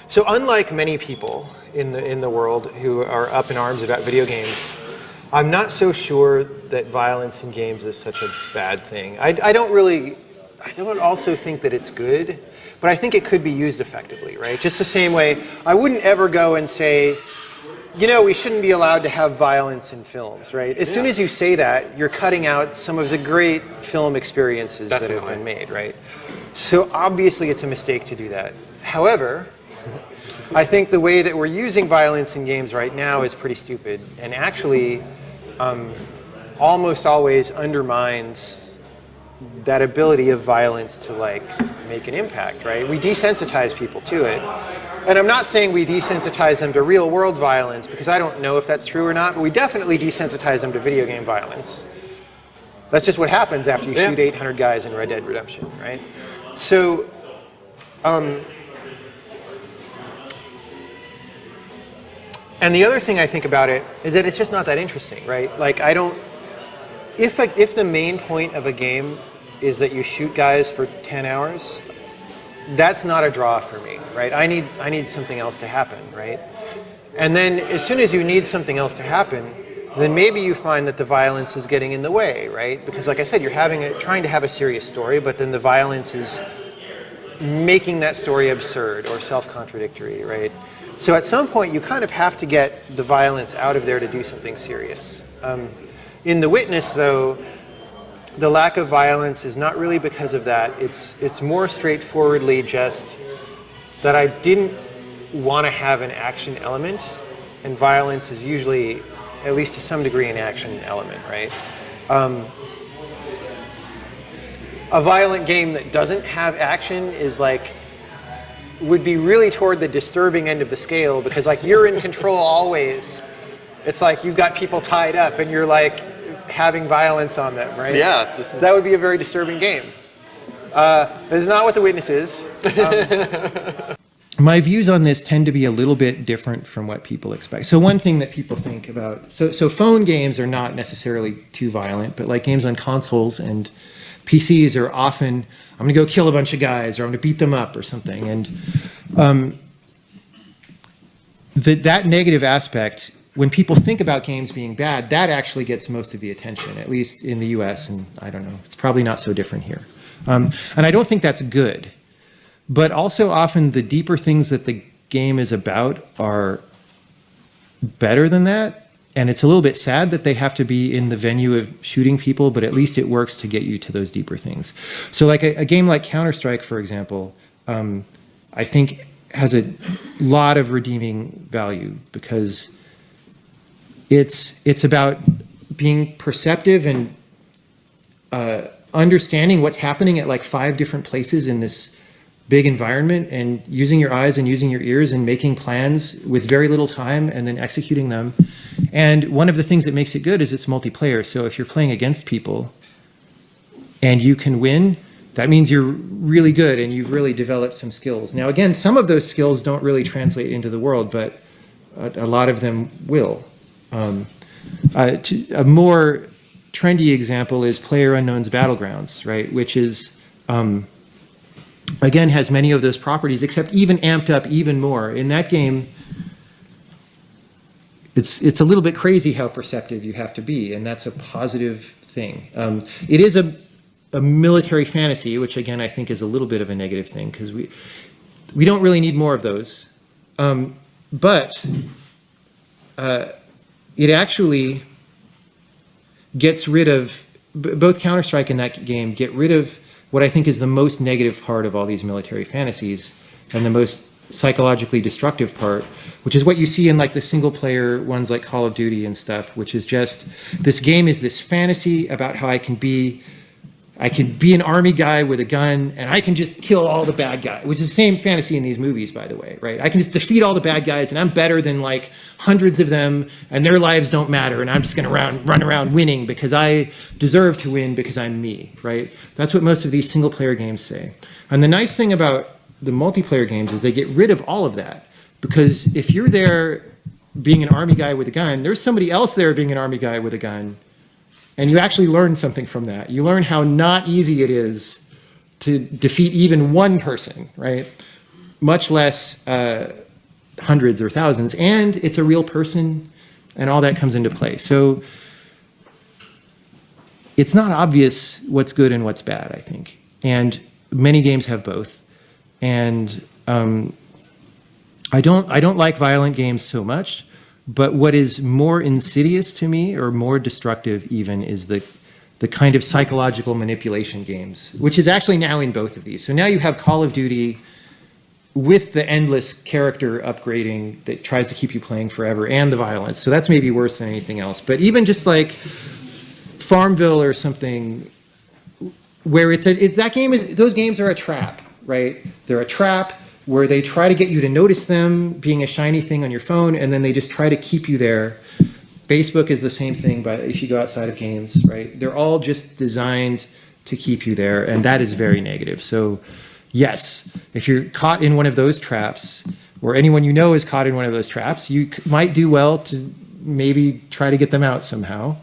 So unlike many people in the world who are up in arms about video games, I'm not so sure that violence in games is such a bad thing. I don't also think that it's good, but I think it could be used effectively, right? Just the same way, I wouldn't ever go and say, you know, we shouldn't be allowed to have violence in films, right? As soon as you say that, you're cutting out some of the great film experiences that have been made, right? So obviously it's a mistake to do that. However, I think the way that we're using violence in games right now is pretty stupid, and actually almost always undermines that ability of violence to like make an impact, right? We desensitize people to it. And I'm not saying we desensitize them to real world violence, because I don't know if that's true or not, but we definitely desensitize them to video game violence. That's just what happens after you shoot 800 guys in Red Dead Redemption, right? So, and the other thing I think about it is that it's just not that interesting, right? Like if the main point of a game is that you shoot guys for 10 hours, that's not a draw for me, right? I need something else to happen, right? And then as soon as you need something else to happen, then maybe you find that the violence is getting in the way, right? Because like I said, you're trying to have a serious story, but then the violence is making that story absurd or self-contradictory, right? So at some point, you kind of have to get the violence out of there to do something serious. In The Witness, though, the lack of violence is not really because of that. It's more straightforwardly just that I didn't want to have an action element, and violence is usually, at least to some degree, an action element, right? A violent game that doesn't have action is would be really toward the disturbing end of the scale, because you're in control always. It's like you've got people tied up and you're having violence on them, right? Yeah. That would be a very disturbing game. This is not what The Witness is. My views on this tend to be a little bit different from what people expect. So one thing that people think about, so phone games are not necessarily too violent, but games on consoles and PCs are often, I'm going to go kill a bunch of guys, or I'm going to beat them up or something. And that negative aspect, when people think about games being bad, that actually gets most of the attention, at least in the US, and I don't know, it's probably not so different here. And I don't think that's good. But also often the deeper things that the game is about are better than that. And it's a little bit sad that they have to be in the venue of shooting people, but at least it works to get you to those deeper things. So a game like Counter-Strike, for example, I think has a lot of redeeming value, because it's about being perceptive and understanding what's happening at 5 different places in this big environment, and using your eyes and using your ears and making plans with very little time and then executing them. And one of the things that makes it good is it's multiplayer. So if you're playing against people and you can win, that means you're really good and you've really developed some skills. Now, again, some of those skills don't really translate into the world, but a lot of them will. A more trendy example is PlayerUnknown's Battlegrounds, right? Which is, again, has many of those properties, except even amped up even more. In that game, it's a little bit crazy how perceptive you have to be, and that's a positive thing. It is a military fantasy, which again I think is a little bit of a negative thing, because we don't really need more of those. But it actually gets rid of, both Counter-Strike and that game get rid of what I think is the most negative part of all these military fantasies, and the most psychologically destructive part, which is what you see in the single player ones like Call of Duty and stuff, which is just, this game is this fantasy about how I can be an army guy with a gun, and I can just kill all the bad guys, which is the same fantasy in these movies, by the way, right? I can just defeat all the bad guys, and I'm better than hundreds of them, and their lives don't matter, and I'm just going to run around winning because I deserve to win because I'm me, right? That's what most of these single player games say. And the nice thing about the multiplayer games is they get rid of all of that, because if you're there being an army guy with a gun, there's somebody else there being an army guy with a gun, and you actually learn something from that. You learn how not easy it is to defeat even one person, right? much less hundreds or thousands, and it's a real person, and all that comes into play. So it's not obvious what's good and what's bad, I think. And many games have both. And I don't like violent games so much, but what is more insidious to me, or more destructive even, is the kind of psychological manipulation games, which is actually now in both of these. So now you have Call of Duty with the endless character upgrading that tries to keep you playing forever, and the violence. So that's maybe worse than anything else. But even just like Farmville or something, where that game is, those games are a trap, right? They're a trap where they try to get you to notice them being a shiny thing on your phone, and then they just try to keep you there. Facebook is the same thing, but if you go outside of games, right? They're all just designed to keep you there, and that is very negative. So yes, if you're caught in one of those traps, or anyone you know is caught in one of those traps, you might do well to maybe try to get them out somehow.